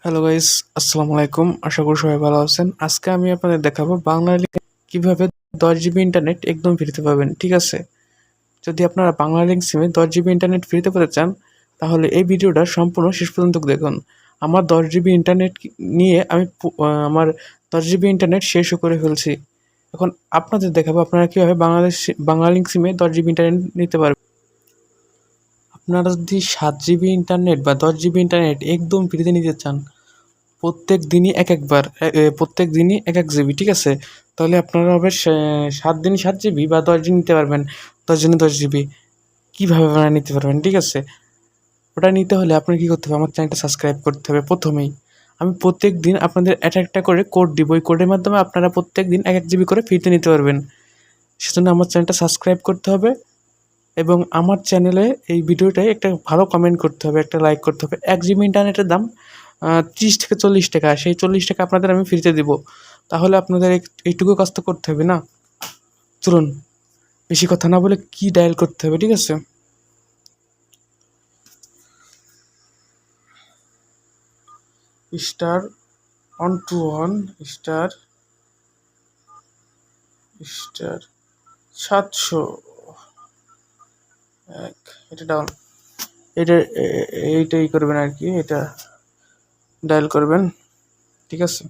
Hello guys, আসসালামু আলাইকুম। আশা করি সবাই ভালো আছেন। আজকে আমি আপনাদের দেখাবো বাংলালিংকে কিভাবে 10 জিবি ইন্টারনেট একদম ফ্রিতে পাবেন। ঠিক আছে? যদি আপনারা বাংলালিংক সিমে 10 জিবি ইন্টারনেট ফ্রিতে পেতে চান, তাহলে এই ভিডিওটা সম্পূর্ণ শেষ পর্যন্ত দেখুন। আমার 10 জিবি ইন্টারনেট নিয়ে আমি আমার 10 জিবি ইন্টারনেট শেষও করে ফেলছি। এখন আপনাদের দেখাবো আপনারা কীভাবে বাংলালিংক সিমে 10 জিবি ইন্টারনেট নিতে পারবেন। আপনারা যদি 7 জিবি ইন্টারনেট বা 10 জিবি ইন্টারনেট একদম ফ্রিতে নিতে চান, প্রত্যেক দিনই প্রত্যেক দিনই এক এক জিবি, ঠিক আছে? তাহলে আপনারা হবে 7 দিনই 7 জিবি বা 10 দিন নিতে পারবেন 10 দিনে 10 জিবি। কীভাবে আপনারা নিতে পারবেন, ঠিক আছে? ওটা নিতে হলে আপনার কী করতে হবে, আমার চ্যানেলটা সাবস্ক্রাইব করতে হবে প্রথমেই। আমি প্রত্যেক দিন আপনাদের একটা করে কোড দিব, ওই কোডের মাধ্যমে আপনারা প্রত্যেক দিন এক এক জিবি করে ফ্রিতে নিতে পারবেন। সেজন্য আমার চ্যানেলটা সাবস্ক্রাইব করতে হবে এবং আমার চ্যানেলে এই ভিডিওটায় একটা ভালো কমেন্ট করতে হবে, একটা লাইক করতে হবে। 1 জিবি ইন্টারনেটের দাম 30 থেকে 40 টাকা। সেই 40 টাকা আপনাদের আমি ফ্রিতে দিব। তাহলে আপনাদের এইটুকু কাজ তো করতে হবে না? চলুন, বেশি কথা না বলে কি ডায়াল করতে হবে, ঠিক আছে? *121 * 700 1 এটা ডাউন এটা এইটাই করবেন আর কি, এটা ডায়াল করবেন, ঠিক আছে?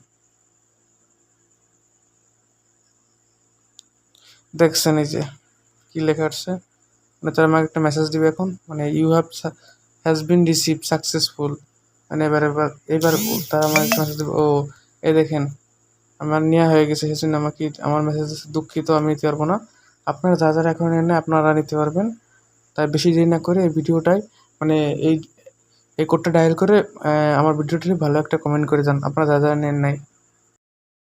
দেখছেন এই যে কি লেখা আসছে, মানে তারা আমাকে একটা মেসেজ দিবে এখন, মানে you has been receive successful, মানে এবার তারা আমাকে মেসেজ দেবে। ও, এই দেখেন আমার নেওয়া হয়ে গেছে, সেজন্য আমাকে আমার মেসেজ দুঃখিত, আমি নিতে পারবো না। আপনারা যারা এখন নেন না, আপনারা নিতে পারবেন। তাই বেশি দেরি না করে এই ভিডিওটায়, মানে এই এই কোডটা ডায়াল করে আমার ভিডিওটি ভালো একটা কমেন্ট করে যান, আপনারা যারা নেন নাই।